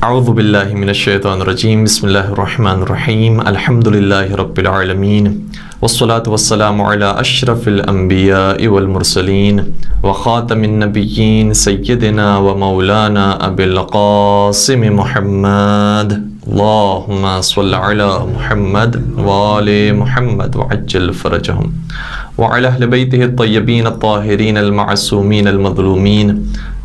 اعوذ باللہ من الشیطان الرجیم بسم اللہ الرحمن الرحیم الحمدللہ رب العالمین والصلاة والسلام علی اشرف الانبیاء والمرسلین وخاتم النبیین سیدنا و مولانا ابی القاسم محمد اللہم صل علی محمد وآل محمد وعجل فرجہم وعلى اہل بیتہ الطیبین الطاہرین المعصومین المظلومین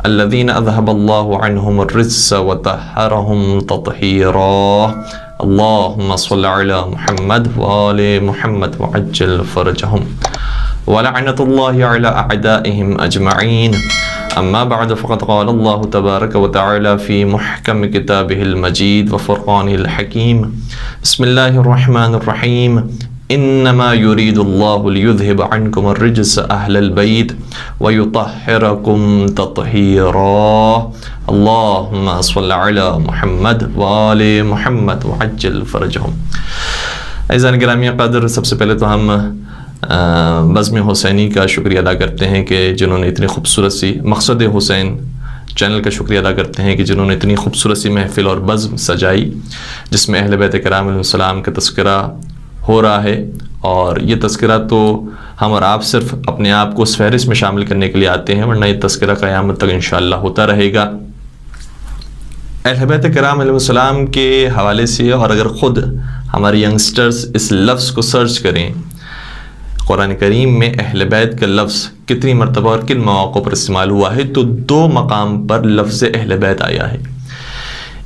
الذين أذهب الله عنهم الرجس وطهرهم تطهيرا اللهم صل على محمد وآل محمد وعجل فرجهم ولعنة الله على أعدائهم أجمعين أما بعد فقد قال الله تبارك وتعالى في محكم كتابه المجيد وفرقانه الحكيم بسم الله الرحمن الرحيم انما يريد الله ليذهب عنكم الرجس اهل البيت ويطهركم تطهيرا اللهم صل على محمد وآل محمد وعجل فرجهم۔ عزیزان گرامی قدر، سب سے پہلے تو ہم بزم حسینی کا شکریہ ادا کرتے ہیں کہ جنہوں نے اتنی خوبصورت سی مقصد حسین چینل کا شکریہ ادا کرتے ہیں کہ جنہوں نے اتنی خوبصورت سی محفل اور بزم سجائی جس میں اہل بیت کرام علیہ السلام کا تذکرہ ہو رہا ہے، اور یہ تذکرہ تو ہم اور آپ صرف اپنے آپ کو اس فہرست میں شامل کرنے کے لیے آتے ہیں، ورنہ یہ تذکرہ قیامت تک انشاءاللہ ہوتا رہے گا۔ اہل بیت کرام علیہ السلام کے حوالے سے، اور اگر خود ہمارے ینگسٹرز اس لفظ کو سرچ کریں، قرآن کریم میں اہل بیت کا لفظ کتنی مرتبہ اور کن مواقع پر استعمال ہوا ہے، تو 2 مقام پر لفظ اہل بیت آیا ہے۔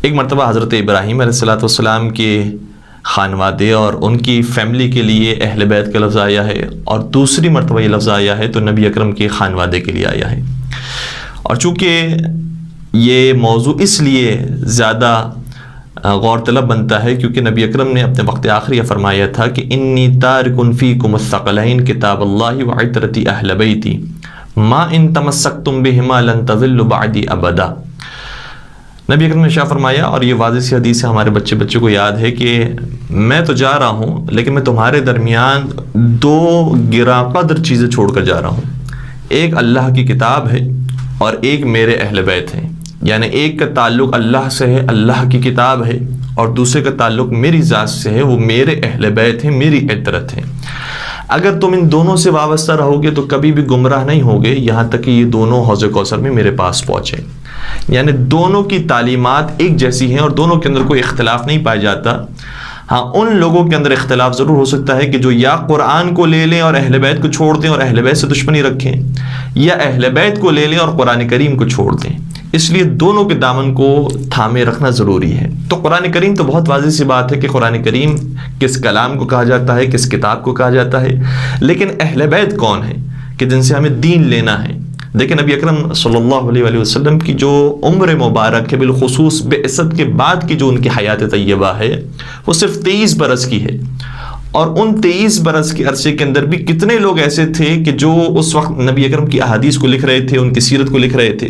ایک مرتبہ حضرت ابراہیم علیہ السلام کے خانوادے اور ان کی فیملی کے لیے اہل بیت کا لفظ آیا ہے، اور دوسری مرتبہ یہ لفظ آیا ہے تو نبی اکرم کے خانوادے کے لیے آیا ہے۔ اور چونکہ یہ موضوع اس لیے زیادہ غور طلب بنتا ہے کیونکہ نبی اکرم نے اپنے وقت آخری فرمایا تھا کہ انی تارک فیکم الثقلین کتاب اللہ وعترتی اہل بیتی ما ان تمسکتم بہما لن تضلوا بعدی ابدا۔ نبی اکرم نے شاہ فرمایا، اور یہ واضح سی حدیث سے ہمارے بچے کو یاد ہے، کہ میں تو جا رہا ہوں لیکن میں تمہارے درمیان 2 گراں قدر چیزیں چھوڑ کر جا رہا ہوں۔ ایک اللہ کی کتاب ہے اور ایک میرے اہل بیت ہیں، یعنی ایک کا تعلق اللہ سے ہے، اللہ کی کتاب ہے، اور دوسرے کا تعلق میری ذات سے ہے، وہ میرے اہل بیت ہیں، میری عطرت ہیں۔ اگر تم ان دونوں سے وابستہ رہو گے تو کبھی بھی گمراہ نہیں ہوگے، یہاں تک کہ یہ دونوں حوض کوثر میں میرے پاس پہنچے۔ یعنی دونوں کی تعلیمات ایک جیسی ہیں اور دونوں کے اندر کوئی اختلاف نہیں پایا جاتا۔ ہاں، ان لوگوں کے اندر اختلاف ضرور ہو سکتا ہے کہ جو یا قرآن کو لے لیں اور اہل بیت کو چھوڑ دیں اور اہل بیت سے دشمنی رکھیں، یا اہل بیت کو لے لیں اور قرآن کریم کو چھوڑ دیں۔ اس لیے دونوں کے دامن کو تھامے رکھنا ضروری ہے۔ تو قرآن کریم تو بہت واضح سی بات ہے کہ قرآن کریم کس کلام کو کہا جاتا ہے، کس کتاب کو کہا جاتا ہے، لیکن اہل بیت کون ہے کہ جن سے ہمیں دین لینا ہے۔ دیکھیں نبی اکرم صلی اللہ علیہ وآلہ وسلم کی جو عمر مبارک ہے، بالخصوص بعثت کے بعد کی جو ان کی حیات طیبہ ہے، وہ صرف 23 برس کی ہے، اور ان 23 برس کے عرصے کے اندر بھی کتنے لوگ ایسے تھے کہ جو اس وقت نبی اکرم کی احادیث کو لکھ رہے تھے، ان کی سیرت کو لکھ رہے تھے۔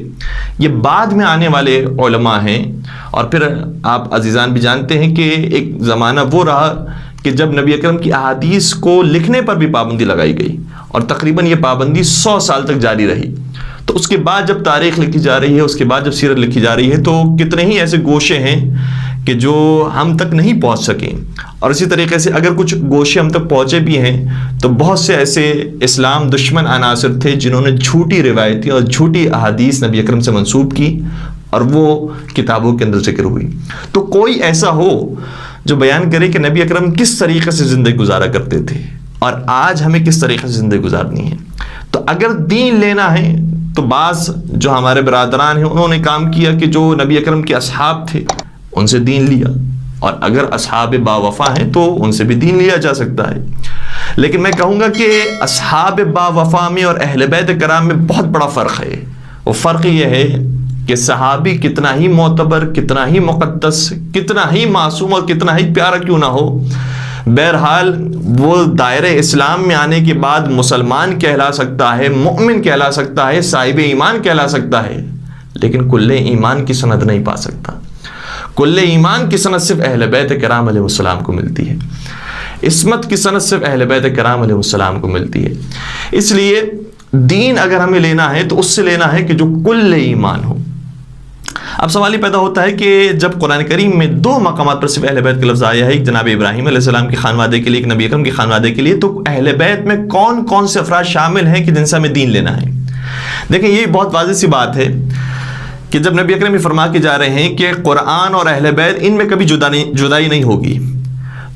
یہ بعد میں آنے والے علماء ہیں، اور پھر آپ عزیزان بھی جانتے ہیں کہ ایک زمانہ وہ رہا کہ جب نبی اکرم کی احادیث کو لکھنے پر بھی پابندی لگائی گئی، اور تقریباً یہ پابندی 100 سال تک جاری رہی۔ تو اس کے بعد جب تاریخ لکھی جا رہی ہے، اس کے بعد جب سیرت لکھی جا رہی ہے، تو کتنے ہی ایسے گوشے ہیں کہ جو ہم تک نہیں پہنچ سکیں، اور اسی طریقے سے اگر کچھ گوشے ہم تک پہنچے بھی ہیں تو بہت سے ایسے اسلام دشمن عناصر تھے جنہوں نے جھوٹی روایتیں اور جھوٹی احادیث نبی اکرم سے منسوب کی، اور وہ کتابوں کے اندر ذکر ہوئی۔ تو کوئی ایسا ہو جو بیان کرے کہ نبی اکرم کس طریقے سے زندگی گزارا کرتے تھے اور آج ہمیں کس طریقے سے زندگی گزارنی ہے۔ تو اگر دین لینا ہے تو بعض جو ہمارے برادران ہیں انہوں نے کام کیا کہ جو نبی اکرم کے اصحاب تھے ان سے دین لیا، اور اگر اصحاب با وفا ہیں تو ان سے بھی دین لیا جا سکتا ہے۔ لیکن میں کہوں گا کہ اصحاب با وفا میں اور اہل بیت کرام میں بہت بڑا فرق ہے۔ وہ فرق یہ ہے کہ صحابی کتنا ہی معتبر، کتنا ہی مقدس، کتنا ہی معصوم اور کتنا ہی پیارا کیوں نہ ہو، بہرحال وہ دائرہ اسلام میں آنے کے بعد مسلمان کہلا سکتا ہے، مؤمن کہلا سکتا ہے، صاحب ایمان کہلا سکتا ہے، لیکن کل ایمان کی سند نہیں پا سکتا۔ کل ایمان کی سند صرف اہل بیت کرام علیہ السلام کو ملتی ہے، عصمت کی سند صرف اہل بیت کرام علیہ السلام کو ملتی ہے۔ اس لیے دین اگر ہمیں لینا ہے تو اس سے لینا ہے کہ جو کل ایمان ہو۔ اب سوال یہ پیدا ہوتا ہے کہ جب قرآن کریم میں 2 مقامات پر صرف اہل بیت کا لفظ آیا ہے، ایک جناب ابراہیم علیہ السلام کے خانوادے کے لیے، ایک نبی اکرم کے خانوادے کے لیے، تو اہل بیت میں کون کون سے افراد شامل ہیں کہ جن سے ہمیں دین لینا ہے؟ دیکھیں یہ بہت واضح سی بات ہے کہ جب نبی اکرم یہ فرما کے جا رہے ہیں کہ قرآن اور اہل بیت ان میں کبھی جدائی نہیں ہوگی،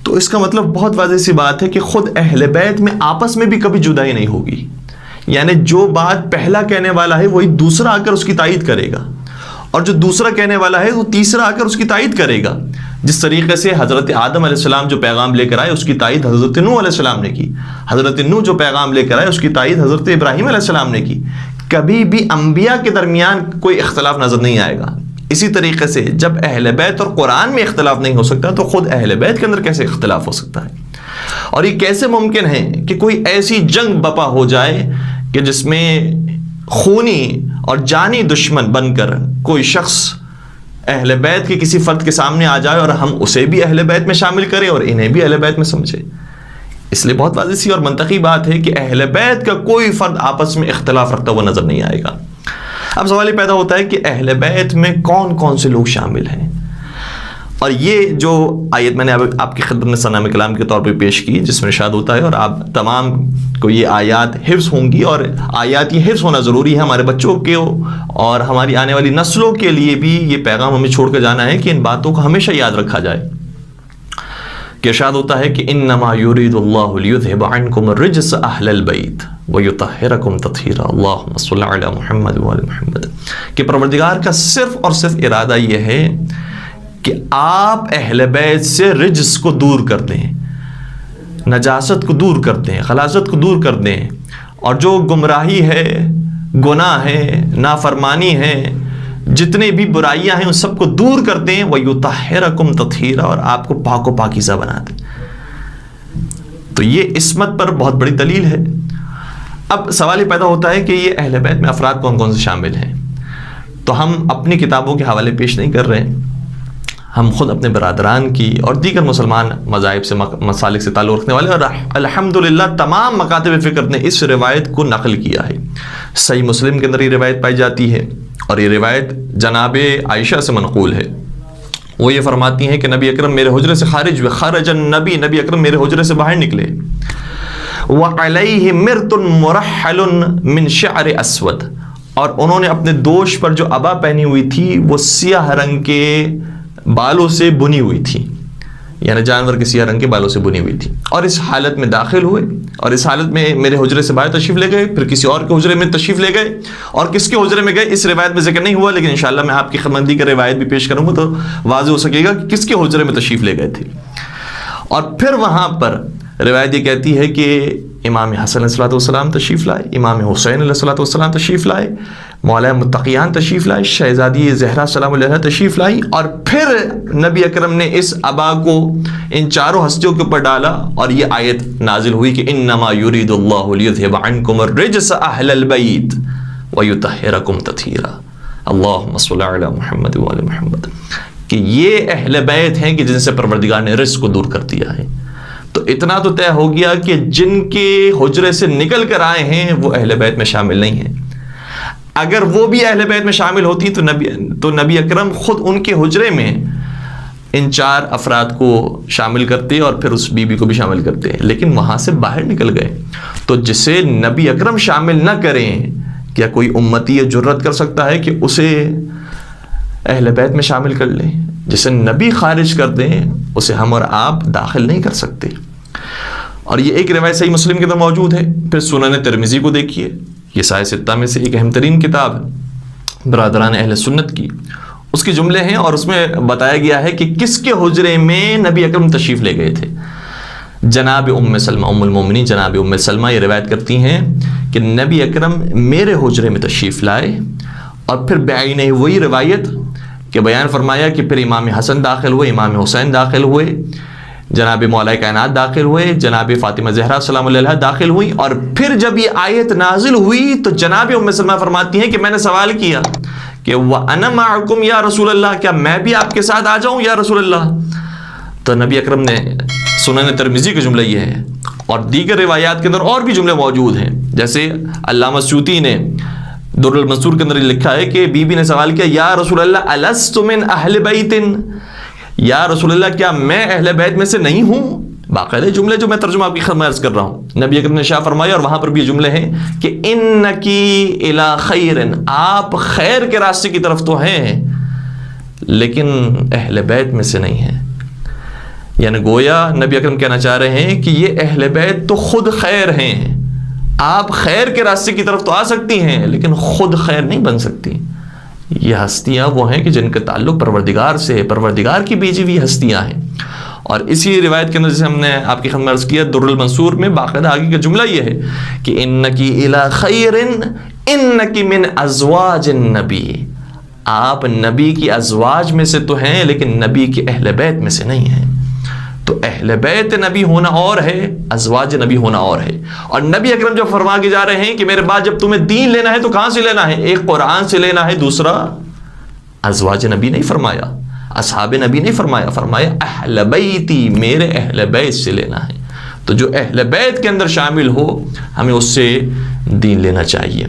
تو اس کا مطلب بہت واضح سی بات ہے کہ خود اہل بیت میں آپس میں بھی کبھی جدائی نہیں ہوگی. یعنی جو بات پہلا کہنے والا ہے وہی دوسرا آ کر اس کی تائید کرے گا، اور جو دوسرا کہنے والا ہے وہ تیسرا آ کر اس کی تائید کرے گا. جس طریقے سے حضرت آدم علیہ السلام جو پیغام لے کر آئے اس کی تائید حضرت نوح علیہ السلام نے کی، حضرت نوح جو پیغام لے کر آئے اس کی تائید حضرت ابراہیم علیہ السلام نے کی. کبھی بھی انبیاء کے درمیان کوئی اختلاف نظر نہیں آئے گا. اسی طریقے سے جب اہل بیت اور قرآن میں اختلاف نہیں ہو سکتا تو خود اہل بیت کے اندر کیسے اختلاف ہو سکتا ہے؟ اور یہ کیسے ممکن ہے کہ کوئی ایسی جنگ بپا ہو جائے کہ جس میں خونی اور جانی دشمن بن کر کوئی شخص اہل بیت کے کسی فرد کے سامنے آ جائے اور ہم اسے بھی اہل بیت میں شامل کریں اور انہیں بھی اہل بیت میں سمجھے؟ اس لیے بہت واضح سی اور منطقی بات ہے کہ اہل بیت کا کوئی فرد آپس میں اختلاف رکھتا ہوا نظر نہیں آئے گا. اب سوال یہ پیدا ہوتا ہے کہ اہل بیت میں کون کون سے لوگ شامل ہیں؟ اور یہ جو آیت میں نے آپ کی خدمت میں ثنا کلام کے طور پہ پیش کی جس میں ارشاد ہوتا ہے، اور آپ تمام کو یہ آیات حفظ ہوں گی، اور آیات یہ حفظ ہونا ضروری ہے ہمارے بچوں کے اور ہماری آنے والی نسلوں کے لیے بھی. یہ پیغام ہمیں چھوڑ کر جانا ہے کہ ان باتوں کو ہمیشہ یاد رکھا جائے. کہ ارشاد ہوتا ہے کہ انما یرید اللہ لیذھب عنکم الرجس اہل البیت ویطہرکم تطہیرا اللہم صل علی محمد وآل محمد. کہ پروردگار کا صرف اور صرف ارادہ یہ ہے کہ آپ اہل بیت سے رجس کو دور کر دیں، نجاست کو دور کر دیں، خلاصت کو دور کر دیں، اور جو گمراہی ہے، گناہ ہے، نافرمانی ہے، جتنے بھی برائیاں ہیں ان سب کو دور کر دیں. وَيُطَهِّرَكُمْ تَطْهِيرًا، اور آپ کو پاک و پاکیزہ بنا دیں. تو یہ عصمت پر بہت بڑی دلیل ہے. اب سوال یہ پیدا ہوتا ہے کہ یہ اہل بیت میں افراد کون کون سے شامل ہیں؟ تو ہم اپنی کتابوں کے حوالے پیش نہیں کر رہے، ہم خود اپنے برادران کی اور دیگر مسلمان مذاہب سے مسالک سے تعلق رکھنے والے، اور الحمدللہ تمام مکاتب فکر نے اس روایت کو نقل کیا ہے. صحیح مسلم کے اندر یہ روایت پائی جاتی ہے، اور یہ روایت جناب عائشہ سے منقول ہے. وہ یہ فرماتی ہیں کہ نبی اکرم میرے حجرے سے خارج ہوئے، خرج النبی، نبی اکرم میرے حجرے سے باہر نکلے، وعلیہ مرط مرحل من شعر اسود، اور انہوں نے اپنے دوش پر جو عبا پہنی ہوئی تھی وہ سیاہ رنگ کے بالوں سے بنی ہوئی تھی، یعنی جانور کے سیاہ رنگ کے بالوں سے بنی ہوئی تھی. اور اس حالت میں داخل ہوئے، اور اس حالت میں میرے حجرے سے باہر تشریف لے گئے، پھر کسی اور کے حجرے میں تشریف لے گئے، اور کس کے حجرے میں گئے اس روایت میں ذکر نہیں ہوا، لیکن انشاءاللہ میں آپ کی خدمت کی روایت بھی پیش کروں گا تو واضح ہو سکے گا کہ کس کے حجرے میں تشریف لے گئے تھے. اور پھر وہاں پر روایت یہ کہتی ہے کہ امام حسن علیہ السلام تشریف لائے، امام حسین علیہ السلام تشریف لائے، مولا متقیان تشریف لائے، شہزادی زہرا سلام علیہ تشریف لائی، اور پھر نبی اکرم نے اس عبا کو ان چاروں ہستیوں کے اوپر ڈالا، اور یہ آیت نازل ہوئی کہ انما یرید اللہ لیذھب عنکم الرجس اہل البیت ویطہرکم تطہیرا اللہم صل علی محمد وآل محمد. کہ یہ اہل بیت ہیں کہ جن سے پروردگار نے رجس کو دور کر دیا ہے. تو اتنا تو طے ہو گیا کہ جن کے حجرے سے نکل کر آئے ہیں وہ اہل بیت میں شامل نہیں ہیں. اگر وہ بھی اہل بیت میں شامل ہوتی تو نبی اکرم خود ان کے حجرے میں ان 4 افراد کو شامل کرتے اور پھر اس بی بی کو بھی شامل کرتے، لیکن وہاں سے باہر نکل گئے. تو جسے نبی اکرم شامل نہ کریں، کیا کوئی امتی یہ جرت کر سکتا ہے کہ اسے اہل بیت میں شامل کر لیں؟ جسے نبی خارج کر دیں اسے ہم اور آپ داخل نہیں کر سکتے. اور یہ ایک روایت صحیح مسلم کے اندر موجود ہے. پھر سنن ترمذی کو دیکھیے، یہ سائے ستہ میں سے ایک اہم ترین کتاب ہے برادران اہل سنت کی. اس کے جملے ہیں اور اس میں بتایا گیا ہے کہ کس کے حجرے میں نبی اکرم تشریف لے گئے تھے. جناب ام سلمہ، ام المومنین جناب ام سلمہ یہ روایت کرتی ہیں کہ نبی اکرم میرے حجرے میں تشریف لائے، اور پھر بعینہ وہی روایت کہ بیان فرمایا کہ پھر امام حسن داخل ہوئے، امام حسین داخل ہوئے، جناب مولا کائنات داخل ہوئے، جناب فاطمہ زہرا سلام علیہ داخل ہوئی. اور پھر جب یہ آیت نازل ہوئی تو جناب ام سلمہ فرماتی ہیں کہ میں نے سوال کیا کہ وَأَنَا مَعَكُمْ یا رسول اللہ، کیا میں بھی آپ کے ساتھ آ جاؤں یا رسول اللہ؟ تو نبی اکرم نے، سنن ترمذی کا جملہ یہ ہے، اور دیگر روایات کے اندر اور بھی جملے موجود ہیں. جیسے علامہ سیوطی نے در المنصور کے اندر لکھا ہے کہ بی بی نے سوال کیا یا رسول اللہ الست من اہل بیت، یا رسول اللہ کیا میں اہل بیت میں سے نہیں ہوں؟ باقاعدہ جملے جو میں ترجمہ آپ کی خدمت عرض کر رہا ہوں، نبی اکرم نے شاہ فرمایا، اور وہاں پر بھی یہ جملے ہیں کہ انکی الی خیر، آپ خیر کے راستے کی طرف تو ہیں لیکن اہل بیت میں سے نہیں ہیں۔ یعنی گویا نبی اکرم کہنا چاہ رہے ہیں کہ یہ اہل بیت تو خود خیر ہیں، آپ خیر کے راستے کی طرف تو آ سکتی ہیں لیکن خود خیر نہیں بن سکتی۔ یہ ہستیاں وہ ہیں کہ جن کا تعلق پروردگار سے، پروردگار کی بھیجی ہوئی ہستیاں ہیں۔ اور اسی روایت کے اندر جسے ہم نے آپ کی خدمت عرض کیا در المنصور میں باقاعدہ آگے کا جملہ یہ ہے کہ انکی الی خیر انکی من ازواج النبی، آپ نبی کی ازواج میں سے تو ہیں لیکن نبی کے اہل بیت میں سے نہیں ہیں۔ تو اہل بیت نبی ہونا اور ہے، ازواج نبی ہونا اور ہے۔ اور نبی اکرم جو فرما کے جا رہے ہیں کہ میرے بعد جب تمہیں دین لینا ہے تو کہاں سے لینا ہے؟ ایک قرآن سے لینا ہے، دوسرا ازواج نبی نہیں فرمایا، اصحاب نبی نہیں فرمایا، فرمایا اہل بیتی، میرے اہل بیت سے لینا ہے۔ تو جو اہل بیت کے اندر شامل ہو ہمیں اس سے دین لینا چاہیے۔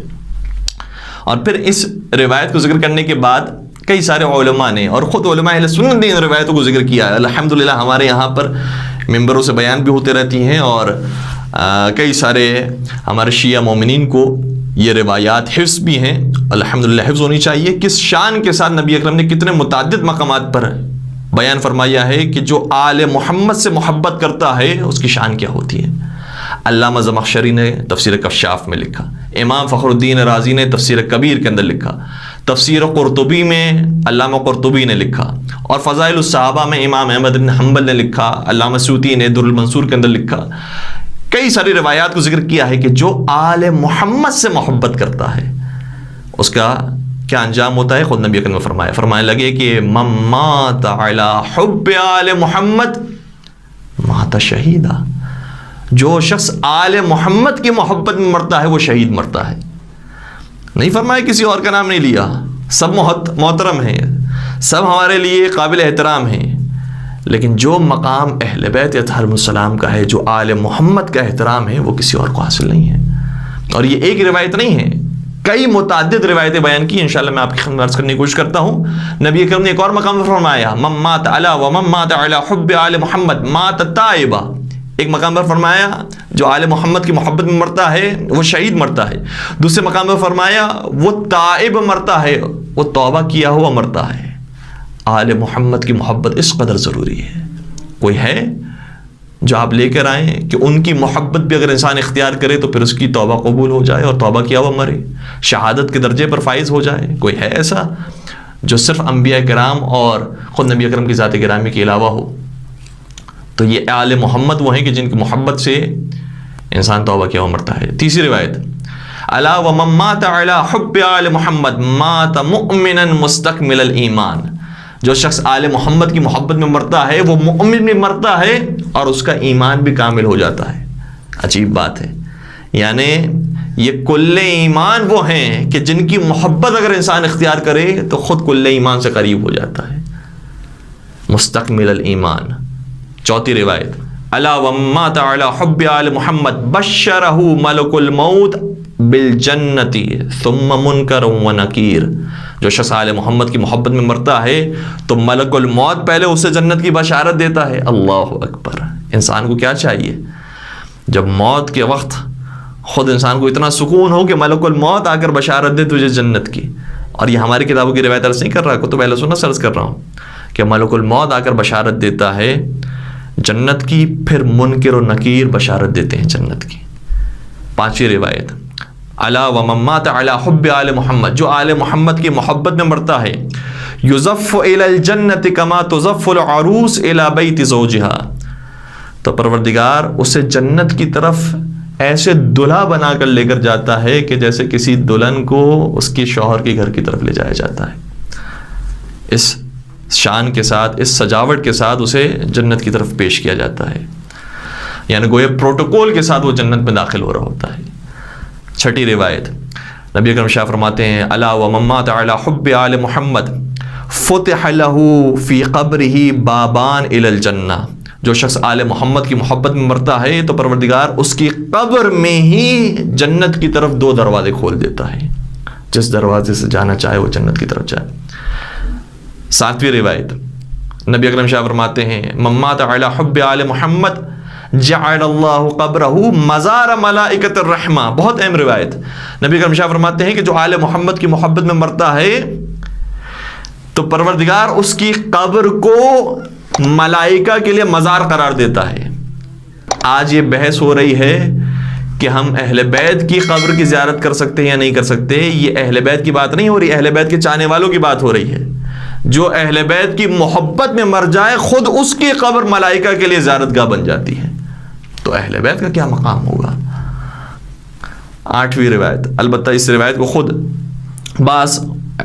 اور پھر اس روایت کو ذکر کرنے کے بعد کئی سارے علماء نے اور خود علماء اہل سنت نے ان روایتوں کو ذکر کیا ہے۔ الحمدللہ ہمارے یہاں پر ممبروں سے بیان بھی ہوتے رہتی ہیں اور کئی سارے ہمارے شیعہ مومنین کو یہ روایات حفظ بھی ہیں، الحمدللہ حفظ ہونی چاہیے۔ کس شان کے ساتھ نبی اکرم نے کتنے متعدد مقامات پر بیان فرمایا ہے کہ جو آل محمد سے محبت کرتا ہے اس کی شان کیا ہوتی ہے۔ علامہ زمخشری نے تفسیر کشاف میں لکھا، امام فخر الدین رازی نے تفسیر کبیر کے اندر لکھا، تفسیر قرطبی میں علامہ قرطبی نے لکھا، اور فضائل الصحابہ میں امام احمد بن حنبل نے لکھا، علامہ سیوطی نے در المنصور کے اندر لکھا۔ کئی ساری روایات کو ذکر کیا ہے کہ جو آل محمد سے محبت کرتا ہے اس کا کیا انجام ہوتا ہے، خود نبی اکرم نے فرمایا، فرمانے لگے کہ من مات علی حب آل محمد مات شہیدا، جو شخص آل محمد کی محبت میں مرتا ہے وہ شہید مرتا ہے۔ نہیں فرمایا کسی اور کا نام نہیں لیا، سب محترم ہیں، سب ہمارے لیے قابل احترام ہیں، لیکن جو مقام اہل بیت علیہم السلام کا ہے، جو آل محمد کا احترام ہے، وہ کسی اور کو حاصل نہیں ہے۔ اور یہ ایک روایت نہیں ہے، کئی متعدد روایتیں بیان کی، انشاءاللہ میں آپ کی خدمت عرض کرنے کی کوشش کرتا ہوں۔ نبی اکرم نے ایک اور مقام پر فرمایا من مات علی ومن مات علی حب آل محمد مات تائبا، ایک مقام پر فرمایا جو آل محمد کی محبت میں مرتا ہے وہ شہید مرتا ہے، دوسرے مقام پر فرمایا وہ تائب مرتا ہے، وہ توبہ کیا ہوا مرتا ہے۔ آل محمد کی محبت اس قدر ضروری ہے۔ کوئی ہے جو آپ لے کر آئیں کہ ان کی محبت بھی اگر انسان اختیار کرے تو پھر اس کی توبہ قبول ہو جائے اور توبہ کیا ہوا مرے، شہادت کے درجے پر فائز ہو جائے؟ کوئی ہے ایسا جو صرف انبیاء کرام اور خود نبی اکرم کی ذات گرامی کے علاوہ ہو؟ تو یہ آل محمد وہ ہیں کہ جن کی محبت سے انسان توبہ کیا ہوا مرتا ہے۔ تیسری روایت الا ومن مات علی حب آل محمد مات مؤمنا مستکمل الایمان، جو شخص آل محمد کی محبت میں مرتا ہے وہ مؤمن میں مرتا ہے اور اس کا ایمان بھی کامل ہو جاتا ہے۔ عجیب بات ہے، یعنی یہ کل ایمان وہ ہیں کہ جن کی محبت اگر انسان اختیار کرے تو خود کل ایمان سے قریب ہو جاتا ہے، مستکمل الایمان۔ چوتھی روایت الا ومن مات علی حب آل محمد بشرہ ملک الموت بالجنت ثم منکر و نکیر، جو شخص آل محمد کی محبت میں مرتا ہے تو ملک الموت پہلے اسے جنت کی بشارت دیتا ہے۔ اللہ اکبر! انسان کو کیا چاہیے جب موت کے وقت خود انسان کو اتنا سکون ہو کہ ملک الموت آ کر بشارت دے تجھے جنت کی۔ اور یہ ہماری کتابوں کی روایت عرض نہیں کر رہا، کتب اہل سنت عرض کر رہا ہوں کہ ملک الموت آ کر بشارت دیتا ہے جنت کی، پھر منکر و نکیر بشارت دیتے ہیں جنت کی۔ پانچویں روایت الا ومن مات علی حب آل محمد، جو آل محمد کی محبت میں مرتا ہے یزف الی الجنت کما تزف العروس الی بیت زوجها، تو پروردگار اسے جنت کی طرف ایسے دلہا بنا کر لے کر جاتا ہے کہ جیسے کسی دلہن کو اس کے شوہر کے گھر کی طرف لے جایا جاتا ہے۔ اس شان کے ساتھ، اس سجاوٹ کے ساتھ اسے جنت کی طرف پیش کیا جاتا ہے، یعنی گویا پروٹوکول کے ساتھ وہ جنت میں داخل ہو رہا ہوتا ہے۔ چھٹی روایت نبی اکرم شاہ فرماتے ہیں الا ومن مات علی حب آل محمد فتح له فی قبرہ بابان الی الجنہ، جو شخص آل محمد کی محبت میں مرتا ہے تو پروردگار اس کی قبر میں ہی جنت کی طرف دو دروازے کھول دیتا ہے۔ جس دروازے سے جانا چاہے وہ جنت کی طرف جائے۔ 7ویں روایت، نبی اکرم شاہ فرماتے ہیں من مات علی حب آل محمد جعل اللہ قبرہ مزار ملائکۃ الرحمہ۔ بہت اہم روایت، نبی اکرم شاہ فرماتے ہیں کہ جو آل محمد کی محبت میں مرتا ہے تو پروردگار اس کی قبر کو ملائکہ کے لیے مزار قرار دیتا ہے۔ آج یہ بحث ہو رہی ہے کہ ہم اہل بیت کی قبر کی زیارت کر سکتے ہیں یا نہیں کر سکتے۔ یہ اہل بیت کی بات نہیں ہو رہی، اہل بیت کے چاہنے والوں کی بات ہو رہی ہے۔ جو اہل بیت کی محبت میں مر جائے خود اس کی قبر ملائکہ کے لیے زیارت گاہ بن جاتی ہے، تو اہل بیت کا کیا مقام ہوگا۔ 8ویں روایت، البتہ اس روایت کو خود بعض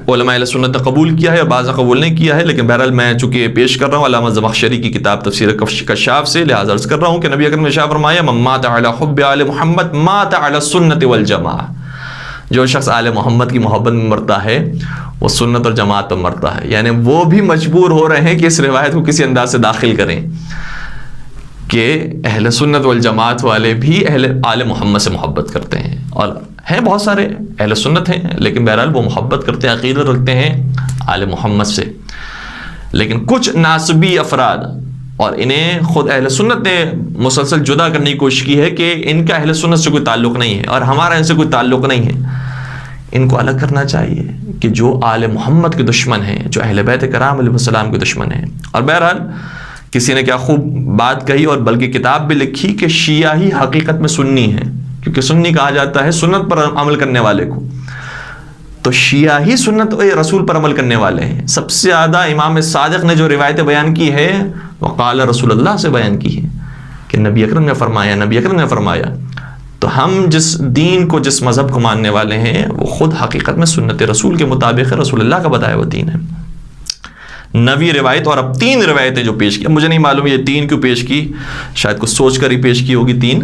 علماء اہل سنت نے قبول کیا ہے اور بعض قبول نہیں کیا ہے، لیکن بہرحال میں چونکہ پیش کر رہا ہوں علامہ زمخشری کی کتاب تفسیر کشاف سے، لہٰذا عرض کر رہا ہوں کہ نبی اکرم نے شاہ فرمایا من مات علی حب آل محمد مات علی السنت والجماعہ۔ جو شخص آل محمد کی محبت میں مرتا ہے وہ سنت اور جماعت پر مرتا ہے، یعنی وہ بھی مجبور ہو رہے ہیں کہ اس روایت کو کسی انداز سے داخل کریں کہ اہل سنت والجماعت والے بھی آل محمد سے محبت کرتے ہیں، اور ہیں بہت سارے اہل سنت ہیں لیکن بہرحال وہ محبت کرتے ہیں، عقیدت رکھتے ہیں آل محمد سے۔ لیکن کچھ ناسبی افراد، اور انہیں خود اہل سنت نے مسلسل جدا کرنے کی کوشش کی ہے کہ ان کا اہل سنت سے کوئی تعلق نہیں ہے اور ہمارا ان سے کوئی تعلق نہیں ہے۔ ان کو الگ کرنا چاہیے کہ جو آل محمد کے دشمن ہیں، جو اہل بیت کرام علیہ السلام کے دشمن ہیں۔ اور بہرحال کسی نے کیا خوب بات کہی اور بلکہ کتاب بھی لکھی کہ شیعہ ہی حقیقت میں سنی ہے، کیونکہ سنی کہا جاتا ہے سنت پر عمل کرنے والے کو، تو شیعہ ہی سنت رسول پر عمل کرنے والے ہیں۔ سب سے زیادہ امام صادق نے جو روایتیں بیان کی ہے وہ قال رسول اللہ سے بیان کی ہے کہ نبی اکرم نے فرمایا، نبی اکرم نے فرمایا۔ تو ہم جس دین کو، جس مذہب کو ماننے والے ہیں وہ خود حقیقت میں سنت رسول کے مطابق رسول اللہ کا بتایا ہوا دین ہے۔ 9ویں روایت، اور اب 3 روایتیں جو پیش کی، مجھے نہیں معلوم یہ 3 کیوں پیش کی، شاید کچھ سوچ کر ہی پیش کی ہوگی 3،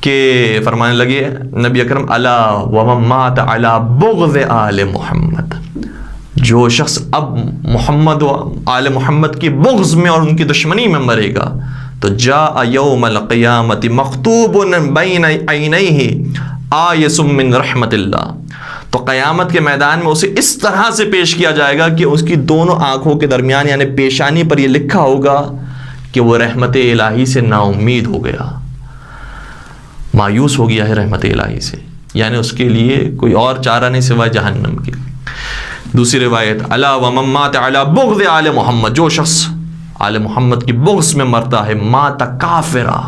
کہ فرمانے لگے نبی اکرم الا ومن مات علی بغض آل محمد، جو شخص اب محمد و آل محمد کی بغض میں اور ان کی دشمنی میں مرے گا تو جاء یوم القیامت مکتوب بین عینیہ آیس من رحمت اللہ، تو قیامت کے میدان میں اسے اس طرح سے پیش کیا جائے گا کہ اس کی دونوں آنکھوں کے درمیان یعنی پیشانی پر یہ لکھا ہوگا کہ وہ رحمت الہی سے نا امید ہو گیا، مایوس ہو گیا ہے رحمت الہی سے، یعنی اس کے لیے کوئی اور چارہ نہیں سوائے جہنم کے۔ دوسری روایت الا ومن مات علی بغض آل محمد، جو شخص آل محمد کی بغض میں مرتا ہے مات کافرا،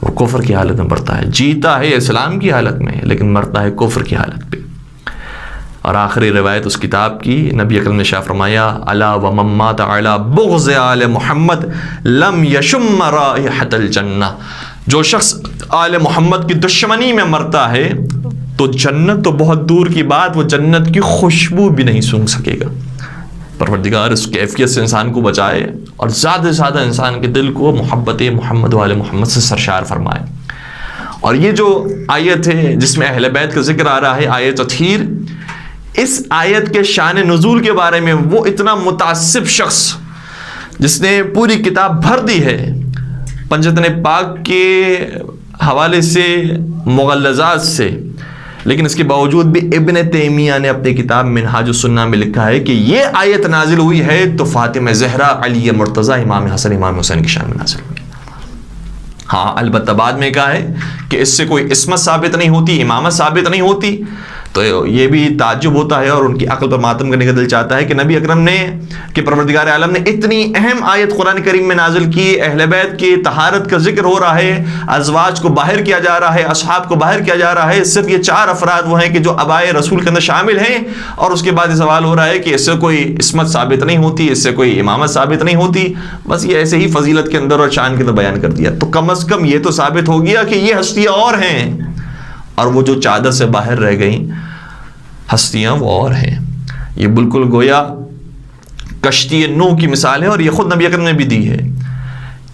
وہ کفر کی حالت میں مرتا ہے، جیتا ہے اسلام کی حالت میں لیکن مرتا ہے کفر کی حالت پہ۔ اور آخری روایت اس کتاب کی، نبی اکرم نے شاہ فرمایا الا ومن مات علی بغض آل محمد لم یشم رائحۃ الجنہ، جو شخص آل محمد کی دشمنی میں مرتا ہے تو جنت تو بہت دور کی بات، وہ جنت کی خوشبو بھی نہیں سونگھ سکے گا۔ پروردگار اس کیفیت سے انسان کو بچائے اور زیادہ سے زیادہ انسان کے دل کو محبت محمد و آل محمد سے سرشار فرمائے۔ اور یہ جو آیت ہے جس میں اہل بیت کا ذکر آ رہا ہے، آیت تطہیر، اس آیت کے شان نزول کے بارے میں وہ اتنا متعصب شخص جس نے پوری کتاب بھر دی ہے پنجتن پاک کے حوالے سے، مغلظات سے، لیکن اس کے باوجود بھی ابن تیمیہ نے اپنی کتاب منہاج السنہ میں لکھا ہے کہ یہ آیت نازل ہوئی ہے تو فاطمہ زہرا، علی مرتضی، امام حسن، امام حسین کی شان میں نازل ہوئی۔ ہاں البتہ بعد میں کہا ہے کہ اس سے کوئی عصمت ثابت نہیں ہوتی، امامت ثابت نہیں ہوتی، تو یہ بھی تعجب ہوتا ہے اور ان کی عقل پر ماتم کرنے کا دل چاہتا ہے کہ نبی اکرم نے، کہ پروردگار عالم نے اتنی اہم آیت قرآن کریم میں نازل کی، اہل بیت کی طہارت کا ذکر ہو رہا ہے، ازواج کو باہر کیا جا رہا ہے، اصحاب کو باہر کیا جا رہا ہے، صرف یہ 4 افراد وہ ہیں کہ جو ابائے رسول کے اندر شامل ہیں، اور اس کے بعد یہ سوال ہو رہا ہے کہ اس سے کوئی عصمت ثابت نہیں ہوتی، اس سے کوئی امامت ثابت نہیں ہوتی، بس یہ ایسے ہی فضیلت کے اندر اور شان کے اندر بیان کر دیا۔ تو کم از کم یہ تو ثابت ہو گیا کہ یہ ہستیاں اور ہیں، اور وہ جو چادر سے باہر رہ گئیں ہستیاں وہ اور ہیں۔ یہ بالکل گویا کشتی نوح کی مثال ہے، اور یہ خود نبی اکرم نے بھی دی ہے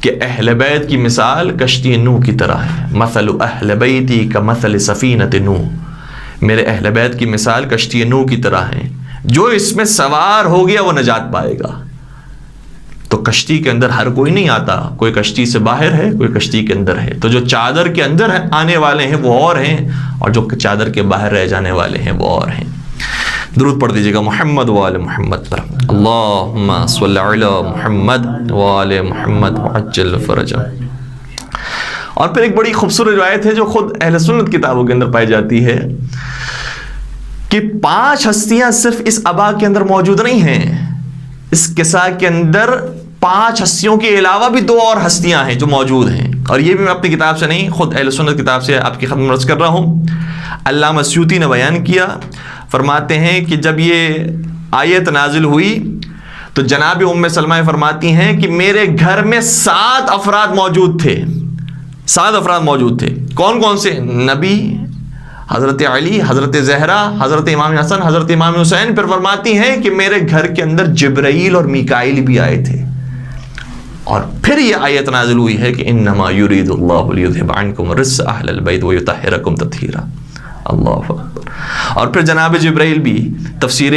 کہ اہل بیت کی مثال کشتی نوح کی طرح ہے۔ مثل اہل بیتی کمثل سفینۃ نوح، میرے اہل بیت کی مثال کشتی نوح کی طرح ہے، جو اس میں سوار ہو گیا وہ نجات پائے گا۔ تو کشتی کے اندر ہر کوئی نہیں آتا، کوئی کشتی سے باہر ہے، کوئی کشتی کے اندر ہے، تو جو چادر کے اندر آنے والے ہیں وہ اور ہیں، اور جو چادر کے باہر رہ جانے والے ہیں وہ اور ہیں۔ درود پڑھ دیجیے گا محمد وآل محمد پر، اللہم صلی علی محمد وآل محمد وعجل فرجہ۔ اور پھر ایک بڑی خوبصورت روایت ہے جو خود اہل سنت کتابوں کے اندر پائی جاتی ہے کہ 5 ہستیاں صرف اس ابا کے اندر موجود نہیں ہیں، اس قصہ کے اندر 5 ہستیوں کے علاوہ بھی 2 اور ہستیاں ہیں جو موجود ہیں، اور یہ بھی میں اپنی کتاب سے نہیں، خود اہل سنت کتاب سے آپ کی خدمت میں عرض کر رہا ہوں۔ علامہ سیوطی نے بیان کیا، فرماتے ہیں کہ جب یہ آیت نازل ہوئی تو جناب ام سلمہ فرماتی ہیں کہ میرے گھر میں 7 افراد موجود تھے، 7 افراد موجود تھے۔ کون کون سے؟ نبی، حضرت علی، حضرت زہرا، حضرت امام حسن، حضرت امام حسین۔ پھر فرماتی ہیں کہ میرے گھر کے اندر جبرائیل اور میکائیل بھی آئے تھے، اور پھر یہ آیت نازل ہوئی ہے کہ انما یرید اللہ لیذھب عنکم الرجس اہل البیت ویطہرکم تطہیرا، اللہ اکبر۔ اور پھر جناب جبرائیل بھی، تفسیر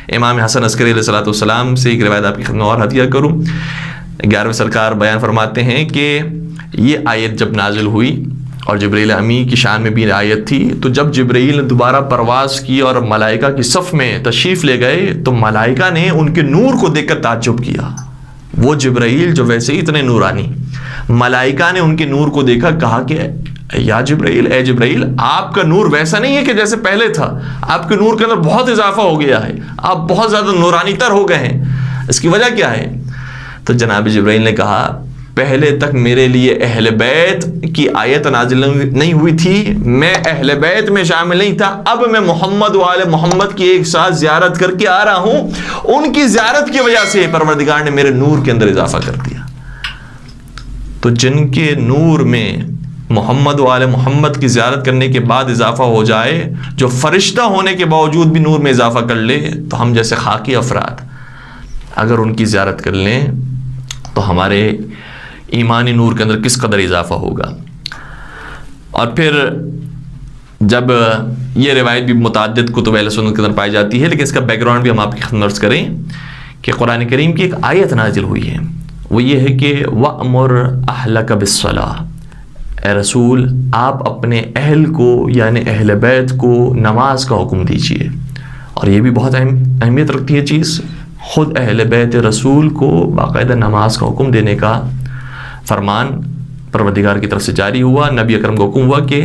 امام حسن عسکری علیہ السلام سے ایک روایت آپ کی خدمت اور ہدیہ کروں، 11ویں سرکار بیان فرماتے ہیں کہ یہ آیت جب نازل ہوئی اور جبرائیل امی کی شان میں بھی آیت تھی، تو جب جبرائیل نے دوبارہ پرواز کی اور ملائکہ کی صف میں تشریف لے گئے تو ملائکہ نے ان کے نور کو دیکھ کر تعجب کیا۔ وہ جبرائیل جو ویسے ہی اتنے نورانی، ملائکہ نے ان کے نور کو دیکھا، کہا کہ یا جبرائیل، اے جبرائیل، آپ کا نور ویسا نہیں ہے کہ جیسے پہلے تھا، آپ کے نور کے اندر بہت اضافہ ہو گیا ہے، آپ بہت زیادہ نورانی تر ہو گئے ہیں، اس کی وجہ کیا ہے؟ تو جناب جبرائیل نے کہا پہلے تک میرے لیے اہل بیت کی آیت نازل نہیں ہوئی تھی، میں اہل بیت میں شامل نہیں تھا، اب میں محمد وآل محمد کی ایک ساتھ زیارت کر کے آ رہا ہوں، ان کی زیارت کی وجہ سے پروردگار نے میرے نور کے اندر اضافہ کر دیا۔ تو جن کے نور میں محمد وآل محمد کی زیارت کرنے کے بعد اضافہ ہو جائے، جو فرشتہ ہونے کے باوجود بھی نور میں اضافہ کر لے، تو ہم جیسے خاکی افراد اگر ان کی زیارت کر لیں تو ہمارے ایمانی نور کے اندر کس قدر اضافہ ہوگا۔ اور پھر جب یہ روایت بھی متعدد کتب اہل سنت کے اندر پائی جاتی ہے، لیکن اس کا بیک گراؤنڈ بھی ہم آپ کی خدمت عرض کریں کہ قرآن کریم کی ایک آیت نازل ہوئی ہے، وہ یہ ہے کہ وَأْمُرْ أَهْلَكَ بِالصَّلَاةِ، اے رسول آپ اپنے اہل کو یعنی اہل بیت کو نماز کا حکم دیجیے۔ اور یہ بھی بہت اہمیت رکھتی ہے چیز، خود اہل بیت رسول کو باقاعدہ نماز کا حکم دینے کا فرمان پروردگار کی طرف سے جاری ہوا، نبی اکرم کو حکم ہوا کہ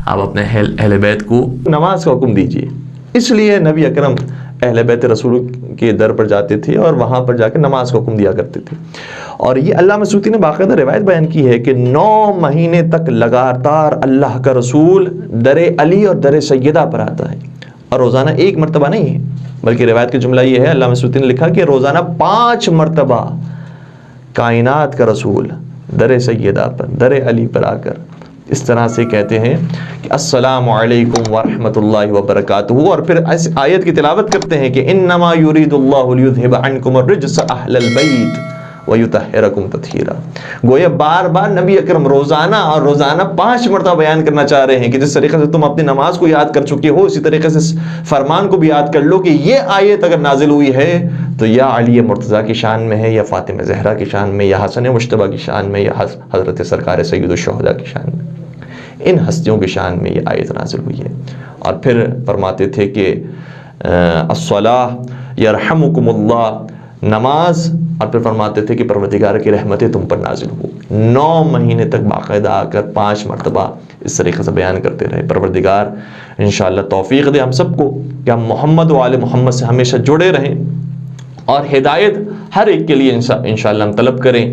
آپ اپنے اہل بیت کو نماز کا حکم دیجیے۔ اس لیے نبی اکرم اہل بیت رسول کے در پر جاتے تھے اور وہاں پر جا کے نماز کا حکم دیا کرتے تھے۔ اور یہ علامہ سیوطی نے باقاعدہ روایت بیان کی ہے کہ 9 مہینے تک لگاتار اللہ کا رسول در علی اور در سیدہ پر آتا ہے، اور روزانہ ایک مرتبہ نہیں ہے، بلکہ روایت کا جملہ یہ ہے، علامہ سیوطی نے لکھا کہ روزانہ 5 مرتبہ کائنات کا رسول در سیدہ پر، در علی پر آ کر اس طرح سے کہتے ہیں کہ السلام علیکم ورحمۃ اللہ وبرکاتہ، اور پھر اس آیت کی تلاوت کرتے ہیں کہ انما یرید اللہ لیذھب عنکم الرجس اہل البیت ویطہرکم تطہیرا۔ گویا بار بار نبی اکرم روزانہ 5 مرتبہ بیان کرنا چاہ رہے ہیں کہ جس طریقے سے تم اپنی نماز کو یاد کر چکے ہو، اسی طریقے سے فرمان کو بھی یاد کر لو کہ یہ آیت اگر نازل ہوئی ہے تو یا علی مرتضیٰ کی شان میں ہے، یا فاطمہ زہرا کی شان میں، یا حسن مجتبیٰ کی شان میں، یا حضرت سرکار سید الشہداء کی شان میں، ان ہستیوں کی شان میں یہ آیت نازل ہوئی ہے۔ اور پھر فرماتے تھے کہ الصلاۃ یرحمکم اللہ، نماز، اور پھر فرماتے تھے کہ پروردگار کی رحمتیں تم پر نازل ہو۔ 9 مہینے تک باقاعدہ آ کر 5 مرتبہ اس طریقے سے بیان کرتے رہے۔ پروردگار انشاءاللہ توفیق دے ہم سب کو کہ ہم محمد و آل محمد سے ہمیشہ جڑے رہیں، اور ہدایت ہر ایک کے لیے انشاءاللہ ہم طلب کریں۔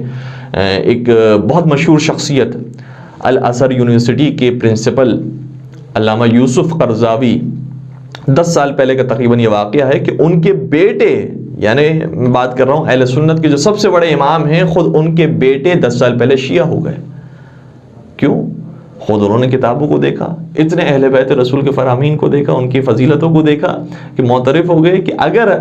ایک بہت مشہور شخصیت الازہر یونیورسٹی کے پرنسپل علامہ یوسف قرضاوی، 10 سال پہلے کا تقریباً یہ واقعہ ہے کہ ان کے بیٹے، یعنی میں بات کر رہا ہوں اہل سنت کے جو سب سے بڑے امام ہیں، خود ان کے بیٹے 10 سال پہلے شیعہ ہو گئے۔ کیوں؟ خود انہوں نے کتابوں کو دیکھا، اتنے اہل بیت رسول کے فرامین کو دیکھا، ان کی فضیلتوں کو دیکھا کہ معترف ہو گئے کہ اگر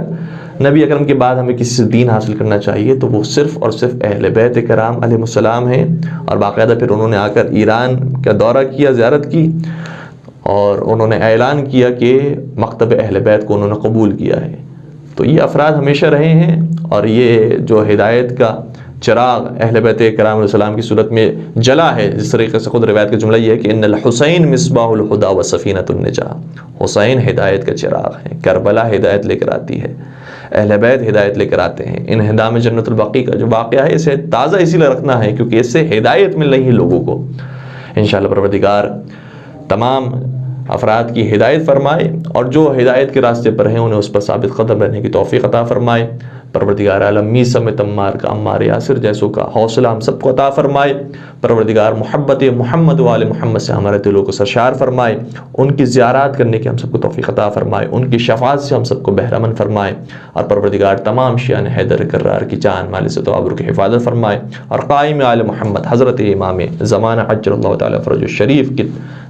نبی اکرم کے بعد ہمیں کسی سے دین حاصل کرنا چاہیے تو وہ صرف اور صرف اہل بیت کرام علیہ السلام ہیں۔ اور باقاعدہ پھر انہوں نے آ کر ایران کا دورہ کیا، زیارت کی، اور انہوں نے اعلان کیا کہ مکتب اہل بیت کو انہوں نے قبول کیا ہے۔ تو یہ افراد ہمیشہ رہے ہیں، اور یہ جو ہدایت کا چراغ اہل بیت کرام علیہ السلام کی صورت میں جلا ہے، جس طریقے سے خود روایت کا جملہ یہ ہے کہ ان الحسین مصباح الہدی و سفینۃ النجاۃ، حسین ہدایت کا چراغ ہے، کربلا ہدایت لے کر آتی ہے، اہل بیت ہدایت لے کر آتے ہیں۔ انہدام جنت البقیع کا جو واقعہ ہے اسے تازہ اسی لیے رکھنا ہے کیونکہ اس سے ہدایت مل رہی ہے لوگوں کو۔ انشاءاللہ پروردگار تمام افراد کی ہدایت فرمائے، اور جو ہدایت کے راستے پر ہیں انہیں اس پر ثابت قدم رہنے کی توفیق عطا فرمائے۔ پروردگار عالم می سمیت عمار کا، عمار یاسر جیسوں کا حوصلہ ہم سب کو عطا فرمائے۔ پروردگار محبت محمد و آل محمد سے ہمارے دلوں کو سرشار فرمائے، ان کی زیارات کرنے کی ہم سب کو توفیق عطا فرمائے، ان کی شفاعت سے ہم سب کو بہرہ مند فرمائے، اور پروردگار تمام شیعان حیدر کرار کی جان مال سے تو کی حفاظت فرمائے، اور قائم آل محمد حضرت امام زمانہ عجل اللہ تعالی فرج الشریف کی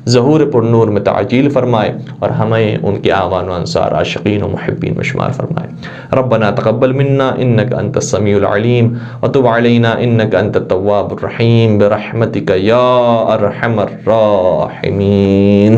ظہور پر نور میں تعجیل فرمائے، اور ہمیں ان کے اعوان و انصار عاشقین و محبین میں شمار فرمائے۔ ربنا تقبل منا انك انت السميع العليم وتب علينا انك انت التواب الرحيم برحمتك يا ارحم الراحمين۔